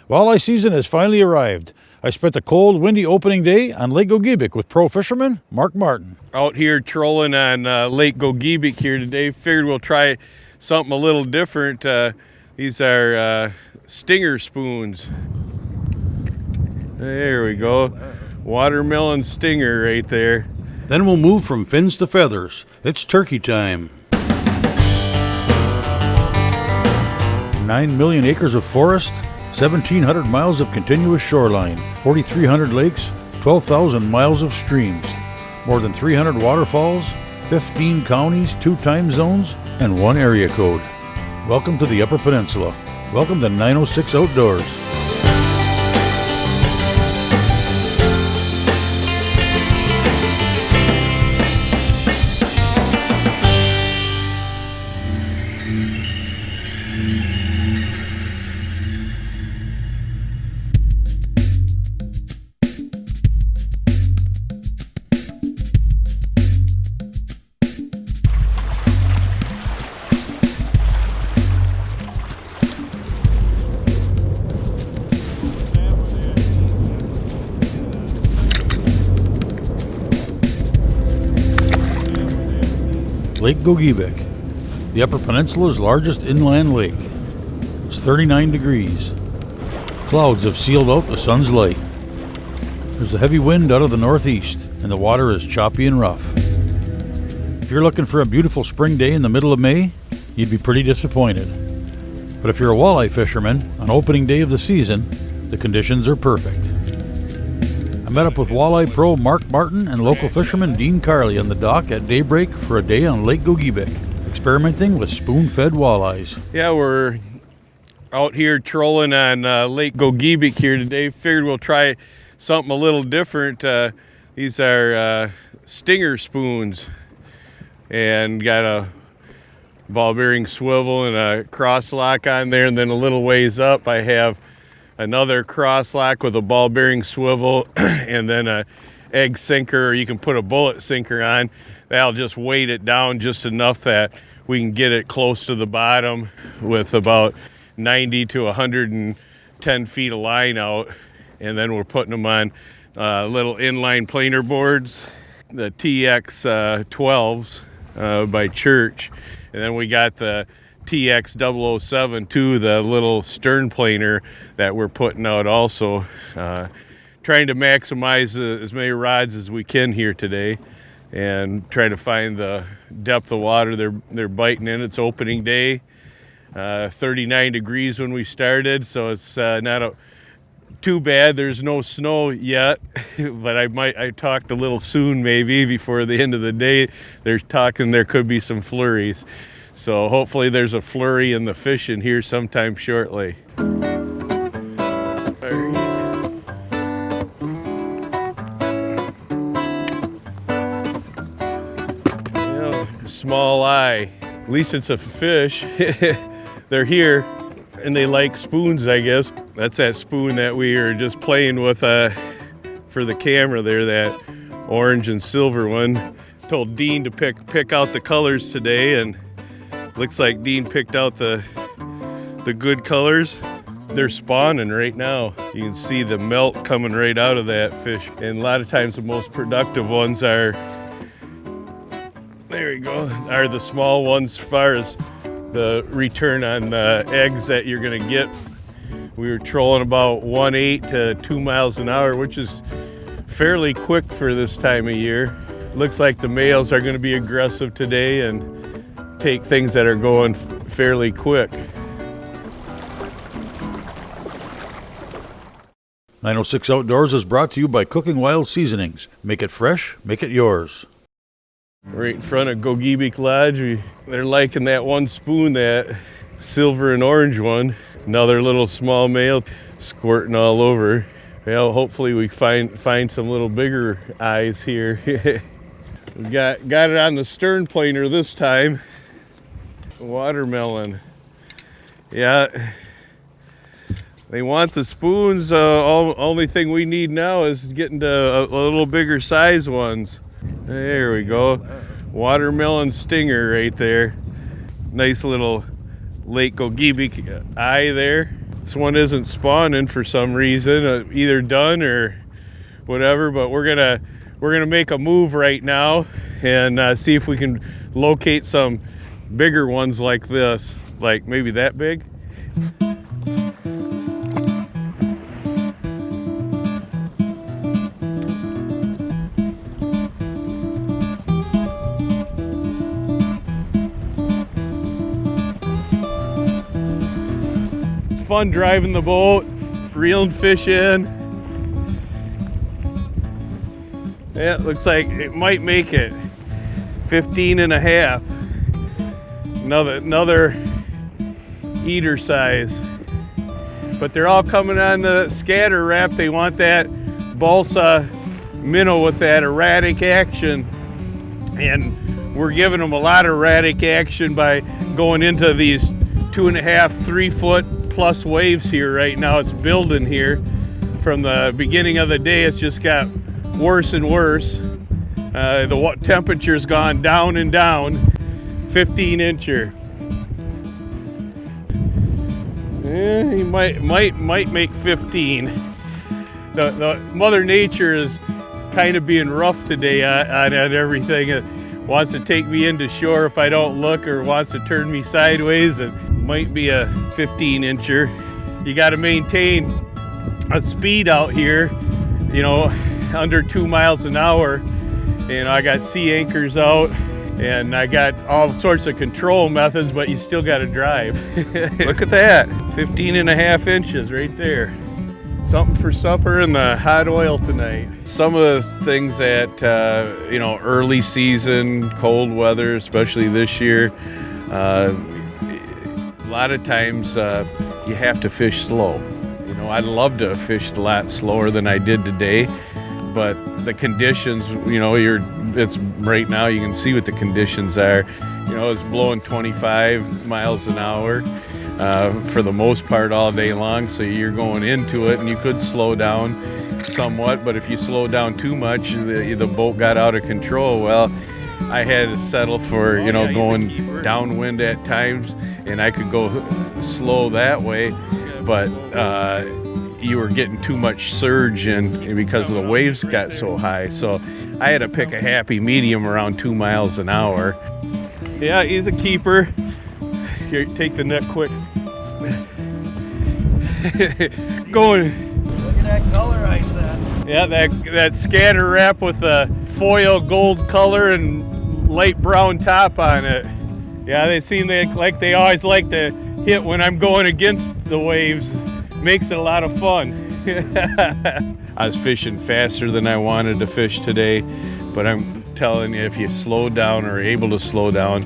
Walleye season has finally arrived. I spent a cold, windy opening day on Lake Gogebic with Pro Fisherman Mark Martin. Out here trolling on Lake Gogebic here today. Figured we'll try something a little different. These are stinger spoons. There we go. Watermelon stinger right there. Then we'll move from fins to feathers. It's turkey time. 9 million acres of forest, 1,700 miles of continuous shoreline, 4,300 lakes, 12,000 miles of streams, more than 300 waterfalls, 15 counties, 2 time zones, and 1 area code. Welcome to the Upper Peninsula. Welcome to 906 Outdoors. Lake Gogebic, the Upper Peninsula's largest inland lake. It's 39 degrees. Clouds have sealed out the sun's light. There's a heavy wind out of the northeast, and the water is choppy and rough. If you're looking for a beautiful spring day in the middle of May, you'd be pretty disappointed. But if you're a walleye fisherman, on opening day of the season, the conditions are perfect. I met up with Walleye Pro Mark Martin and local fisherman Dean Carley on the dock at daybreak for a day on Lake Gogebic, experimenting with spoon-fed walleyes. Yeah, we're out here trolling on Lake Gogebic here today. Figured we'll try something a little different. These are stinger spoons, and got a ball bearing swivel and a cross lock on there, and then a little ways up I have another cross lock with a ball bearing swivel and then a egg sinker, or you can put a bullet sinker on. That'll just weight it down just enough that we can get it close to the bottom with about 90 to 110 feet of line out. And then we're putting them on little inline planer boards, the TX 12s by Church. And then we got the TX 007 too, the little stern planer that we're putting out also. Trying to maximize as many rods as we can here today and try to find the depth of water they're biting in. It's opening day, 39 degrees when we started, so it's not too bad. There's no snow yet, but I talked a little soon maybe before the end of the day. They're talking there could be some flurries. So hopefully there's a flurry in the fishing here sometime shortly. Small eye. At least it's a fish. They're here and they like spoons, I guess. That's that spoon that we are just playing with for the camera there, that orange and silver one. Told Dean to pick out the colors today, and looks like Dean picked out the good colors. They're spawning right now. You can see the melt coming right out of that fish. And a lot of times the most productive ones are, there you go, are the small ones as far as the return on eggs that you're gonna get. We were trolling about 1.8 to 2 miles an hour, which is fairly quick for this time of year. Looks like the males are gonna be aggressive today and take things that are going fairly quick. 906 Outdoors is brought to you by Cooking Wild Seasonings. Make it fresh, make it yours. Right in front of Gogebic Lodge, they're liking that one spoon, that silver and orange one. Another little small male squirting all over. Well, hopefully we find some little bigger eyes here. We got it on the stern planer this time. Watermelon. Yeah, they want the spoons. Only thing we need now is getting to a little bigger size ones. There we go. Watermelon stinger right there. Nice little Lake Gogebic eye there. This one isn't spawning for some reason, either done or whatever, but we're gonna make a move right now and see if we can locate some bigger ones like this, like maybe that big. It's fun driving the boat, reeling fish in. Yeah, it looks like it might make it. 15 and a half. Another eater size. But they're all coming on the scatter wrap. They want that balsa minnow with that erratic action. And we're giving them a lot of erratic action by going into these 2.5, 3 foot plus waves here right now. It's building here. From the beginning of the day, it's just got worse and worse. The temperature's gone down and down. 15 incher. He might make 15. The Mother Nature is kind of being rough today on everything. It wants to take me into shore if I don't look, or wants to turn me sideways. It might be a 15 incher. You got to maintain a speed out here, you know, under 2 miles an hour. And I got sea anchors out, and I got all sorts of control methods, but you still got to drive. Look at that, 15 and a half inches right there. Something for supper and the hot oil tonight. Some of the things that, you know, early season, cold weather, especially this year, a lot of times you have to fish slow. You know, I'd love to have fished a lot slower than I did today, but the conditions, you know, it's right now, you can see what the conditions are. You know, it's blowing 25 miles an hour for the most part all day long, so you're going into it, and you could slow down somewhat, but if you slow down too much, the boat got out of control. Well, I had to settle for, you know, going downwind at times, and I could go slow that way, but you were getting too much surge and because the waves got so high. So I had to pick a happy medium around 2 miles an hour. Yeah, he's a keeper. Here, take the net quick. Going. Look at that color I said. Yeah, that scatter wrap with a foil gold color and light brown top on it. Yeah, they seem like they always like to hit when I'm going against the waves. Makes it a lot of fun. I was fishing faster than I wanted to fish today, but I'm telling you, if you slow down or are able to slow down,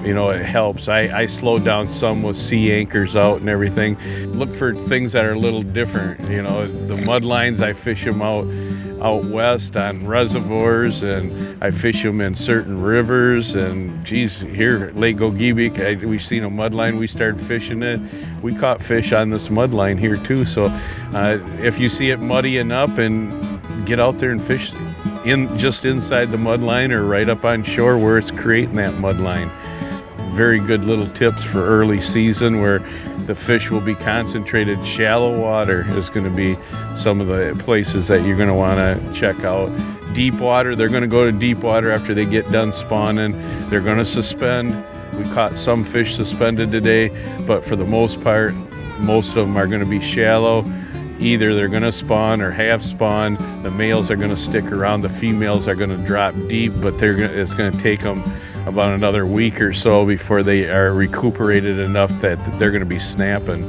you know, it helps. I slowed down some with sea anchors out and everything. Look for things that are a little different. You know, the mud lines, I fish them out west on reservoirs, and I fish them in certain rivers. And geez, here at Lake Gogebic, we've seen a mud line. We started fishing it. We caught fish on this mud line here too. So if you see it muddying up, and get out there and fish just inside the mud line or right up on shore where it's creating that mud line. Very good little tips for early season, where the fish will be concentrated. Shallow water is going to be some of the places that you're going to want to check out. Deep water, they're going to go to deep water after they get done spawning. They're going to suspend. We caught some fish suspended today, but for the most part, most of them are going to be shallow. Either they're going to spawn or have spawned. The males are going to stick around. The females are going to drop deep, but it's going to take them about another week or so before they are recuperated enough that they're going to be snapping.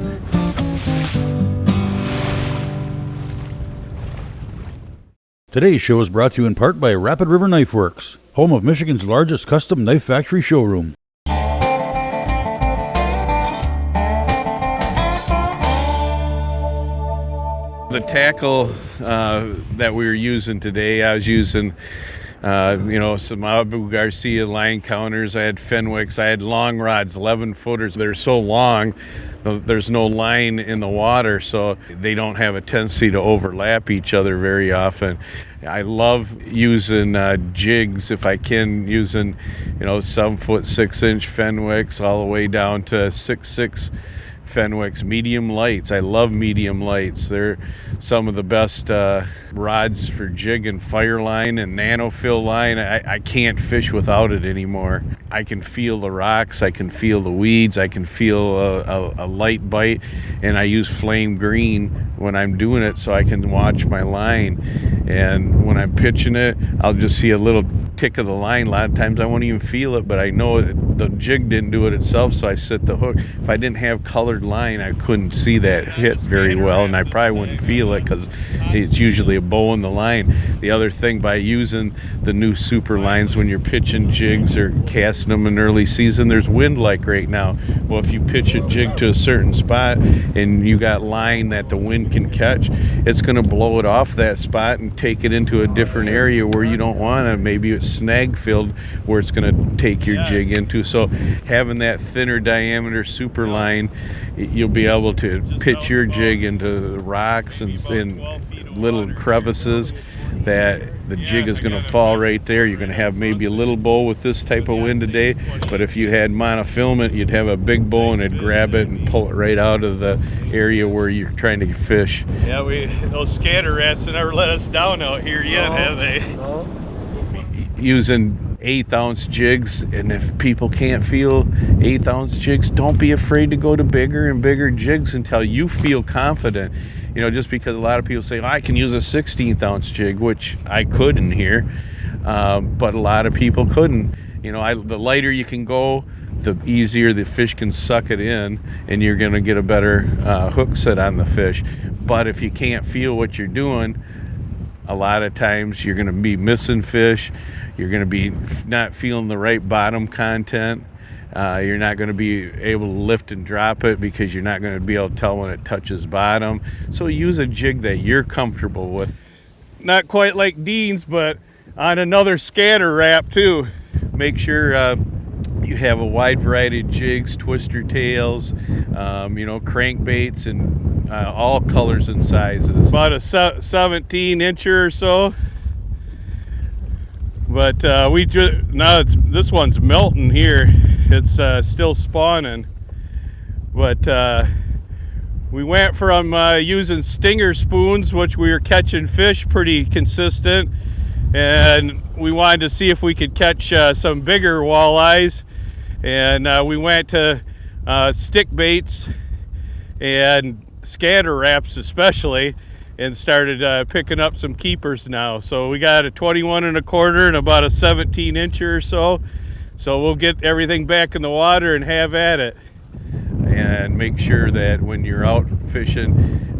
Today's show is brought to you in part by Rapid River Knife Works, home of Michigan's largest custom knife factory showroom. The tackle that we were using today, I was using some Abu Garcia line counters. I had Fenwicks. I had long rods, 11 footers. They're so long, there's no line in the water, so they don't have a tendency to overlap each other very often. I love using jigs if I can, using 7 foot 6 inch Fenwicks all the way down to 6'6" Fenwick's medium lights. I love medium lights. They're some of the best rods for jig and fire line and nanofill line. I can't fish without it anymore. I can feel the rocks, I can feel the weeds, I can feel a light bite, and I use flame green when I'm doing it so I can watch my line. And when I'm pitching it, I'll just see a little tick of the line. A lot of times I won't even feel it, but I know the jig didn't do it itself, so I set the hook. If I didn't have colored line, I couldn't see that hit very well, and I probably wouldn't feel it because it's usually a bow in the line. The other thing, by using the new super lines when you're pitching jigs or casting them in early season, there's wind like right now. Well, if you pitch a jig to a certain spot and you got line that the wind can catch, it's going to blow it off that spot and take it into a different area where you don't want to. Maybe it's snag filled where it's going to take your jig into. So having that thinner diameter super line, you'll be able to pitch your jig into rocks and little crevices that the jig is going to fall right there. You're going to have maybe a little bow with this type of wind today, but if you had monofilament, you'd have a big bow and it'd grab it and pull it right out of the area where you're trying to fish. Yeah, those scatter rats have never let us down out here yet, have they? Using 1/8 ounce jigs, and if people can't feel 1/8 ounce jigs, don't be afraid to go to bigger and bigger jigs until you feel confident. You know, just because a lot of people say, oh, I can use a 16th ounce jig, which I could in here, but a lot of people couldn't. You know, the lighter you can go, the easier the fish can suck it in, and you're going to get a better hook set on the fish. But if you can't feel what you're doing, a lot of times you're going to be missing fish. You're going to be not feeling the right bottom content. You're not going to be able to lift and drop it because you're not going to be able to tell when it touches bottom. So use a jig that you're comfortable with. Not quite like Dean's, but on another scatter wrap too. Make sure you have a wide variety of jigs, twister tails, crankbaits, and all colors and sizes. About a 17 incher or so. But this one's melting here. It's still spawning. But we went from using stinger spoons, which we were catching fish pretty consistent, and we wanted to see if we could catch some bigger walleyes. And we went to stick baits and scatter wraps especially, and started picking up some keepers now. So we got a 21 1/4 and about a 17 incher or so. So we'll get everything back in the water and have at it. And make sure that when you're out fishing,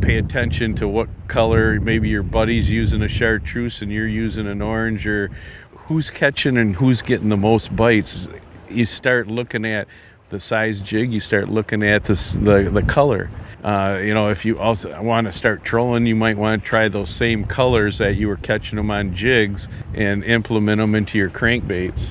pay attention to what color. Maybe your buddy's using a chartreuse and you're using an orange, or who's catching and who's getting the most bites. You start looking at the size jig, you start looking at the color. If you also want to start trolling, you might want to try those same colors that you were catching them on jigs and implement them into your crankbaits.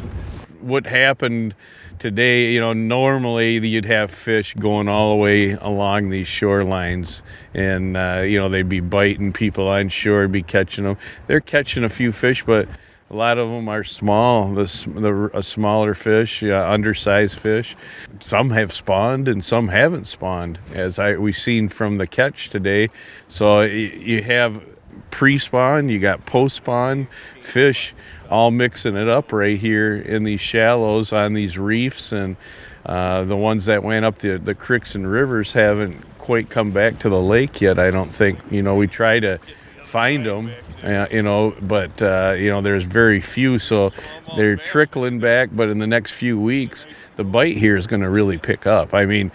What happened today, normally you'd have fish going all the way along these shorelines, and they'd be biting people on shore, be catching them. They're catching a few fish, but a lot of them are small, a smaller fish, undersized fish. Some have spawned and some haven't spawned, as we've seen from the catch today. So you have pre-spawn, you got post-spawn fish all mixing it up right here in these shallows on these reefs, and the ones that went up the creeks and rivers haven't quite come back to the lake yet, I don't think. We try to find them, but there's very few, so they're trickling back. But in the next few weeks, the bite here is going to really pick up. I mean,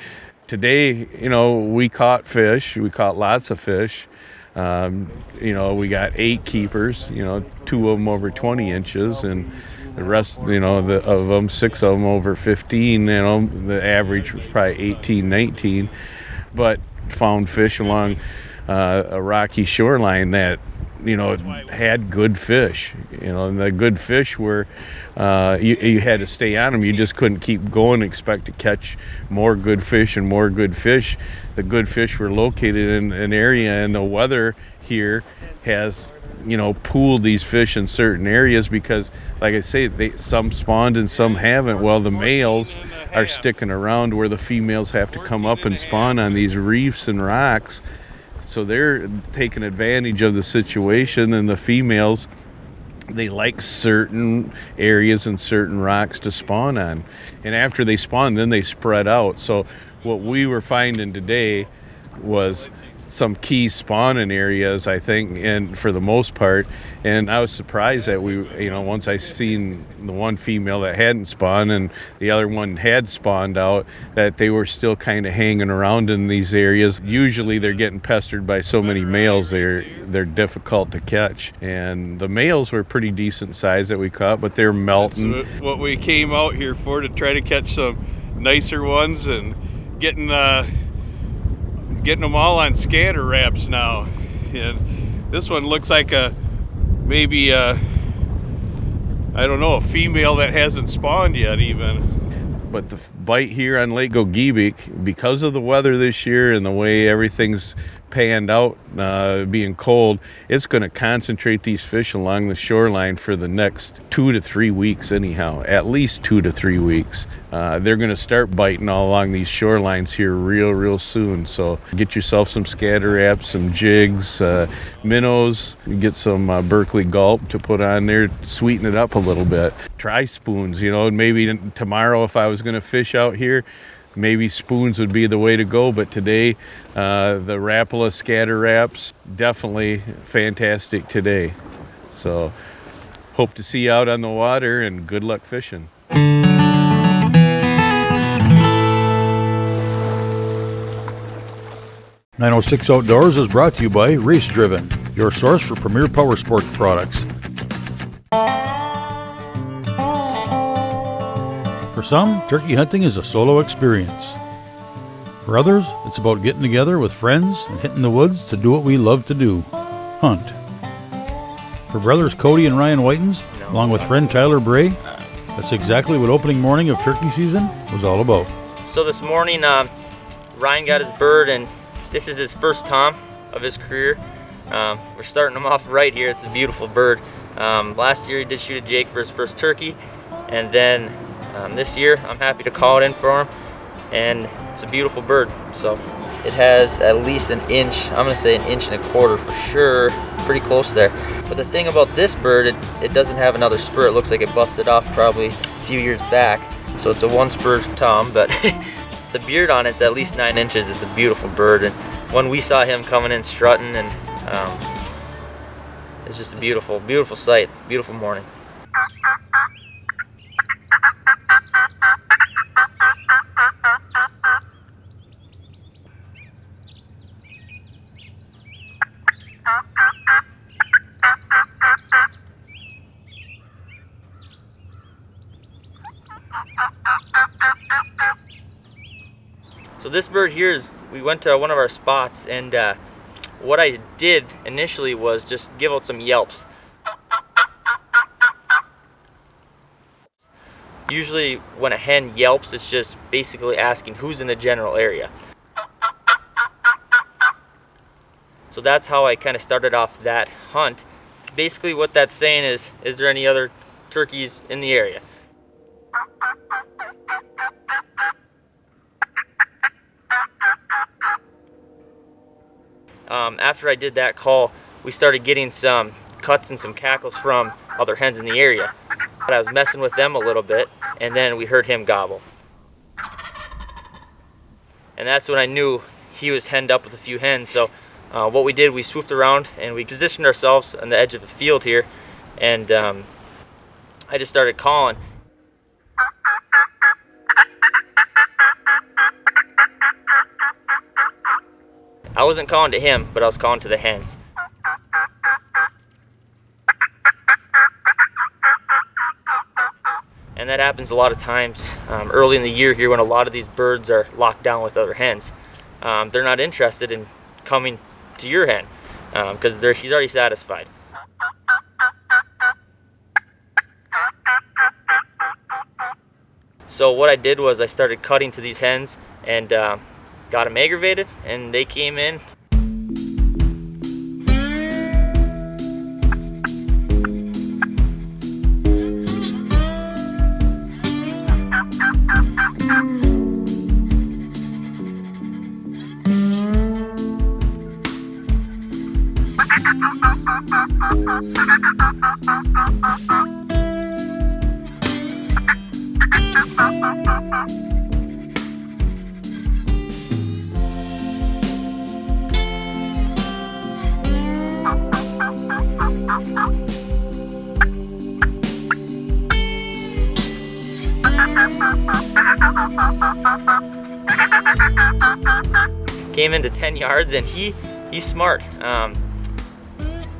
today, we caught fish, we caught lots of fish. We got 8 keepers, 2 of them over 20 inches, and the rest, of them, 6 of them over 15. The average was probably 18, 19, but found fish along a rocky shoreline that had good fish, and the good fish were, you had to stay on them. You just couldn't keep going and expect to catch more good fish and more good fish. The good fish were located in an area, and the weather here has pooled these fish in certain areas because, like I say, some spawned and some haven't. Well, the males are sticking around where the females have to come up and spawn on these reefs and rocks. So they're taking advantage of the situation, and the females, they like certain areas and certain rocks to spawn on. And after they spawn, then they spread out. So what we were finding today was some key spawning areas, I think, and for the most part. And I was surprised that once I seen the one female that hadn't spawned and the other one had spawned out, that they were still kind of hanging around in these areas. Usually they're getting pestered by so many males, they're difficult to catch. And the males were pretty decent size that we caught, but they're melting. That's what we came out here for, to try to catch some nicer ones, and getting them all on scatter wraps now. And this one looks like maybe a female that hasn't spawned yet even. But the bite here on Lake Gogebic, because of the weather this year and the way everything's panned out, being cold, it's going to concentrate these fish along the shoreline for the next 2 to 3 weeks anyhow, at least 2 to 3 weeks. They're going to start biting all along these shorelines here real soon. So get yourself some scatter wraps, some jigs, minnows, get some Berkeley gulp to put on there, sweeten it up a little bit. Try spoons, maybe tomorrow if I was going to fish out here, maybe spoons would be the way to go, but today the Rapala scatter wraps, definitely fantastic today. So hope to see you out on the water, and good luck fishing. 906 Outdoors is brought to you by Race Driven, your source for premier power sports products. For some, turkey hunting is a solo experience. For others, it's about getting together with friends and hitting the woods to do what we love to do, hunt. For brothers Cody and Ryan Whitens, along with friend Tyler Bray, that's exactly what opening morning of turkey season was all about. So this morning, Ryan got his bird, and this is his first tom of his career. We're starting him off right here. It's a beautiful bird. Last year he did shoot a Jake for his first turkey, and then this year I'm happy to call it in for him, and it's a beautiful bird. So it has at least an inch, I'm gonna say an inch and a quarter for sure, pretty close there. But the thing about this bird, it doesn't have another spur. It looks like it busted off probably a few years back. So it's a one spur tom, but the beard on it's at least 9 inches. It's a beautiful bird, and when we saw him coming in strutting, and it's just a beautiful sight, beautiful morning. So this bird here is, we went to one of our spots, and what I did initially was just give out some yelps. Usually when a hen yelps, it's just basically asking who's in the general area. So that's how I kind of started off that hunt. Basically what that's saying is there any other turkeys in the area? After I did that call, we started getting some cuts and some cackles from other hens in the area. But I was messing with them a little bit, and then we heard him gobble. And that's when I knew he was henned up with a few hens. So what we did, we swooped around and we positioned ourselves on the edge of the field here, and I just started calling. I wasn't calling to him, but I was calling to the hens. And that happens a lot of times early in the year here when a lot of these birds are locked down with other hens. They're not interested in coming to your hen. because he's already satisfied. So what I did was I started cutting to these hens and got them aggravated, and they came in. Came into 10 yards, and he's smart.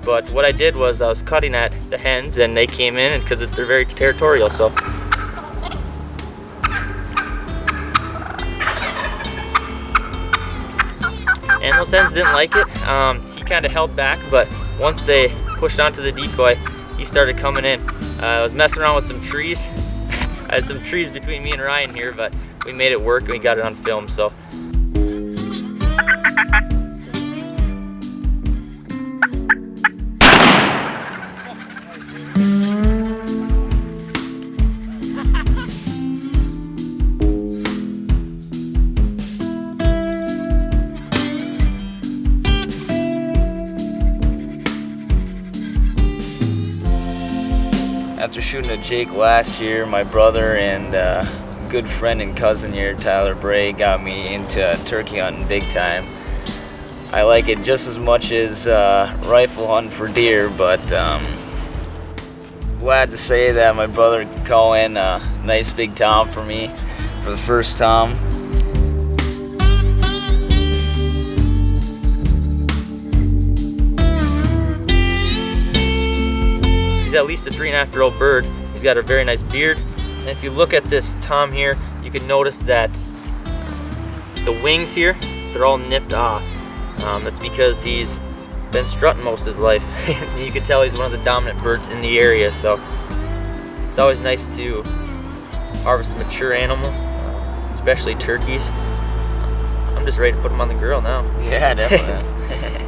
But what I did was I was cutting at the hens, and they came in because they're very territorial. So and those hens didn't like it. He kind of held back, but once they pushed onto the decoy, he started coming in. I was messing around with some trees. I had some trees between me and Ryan here, but we made it work and we got it on film. So after shooting a Jake last year, my brother and good friend and cousin here, Tyler Bray, got me into turkey hunting big time. I like it just as much as rifle hunting for deer, but glad to say that my brother could call in a nice big tom for me for the first tom. he's at least a 3.5-year-old bird. He's got a very nice beard. And if you look at this tom here, you can notice that the wings here, they're all nipped off. That's because he's been strutting most of his life. You can tell he's one of the dominant birds in the area, so it's always nice to harvest a mature animal, especially turkeys. I'm just ready to put them on the grill now. Yeah, definitely.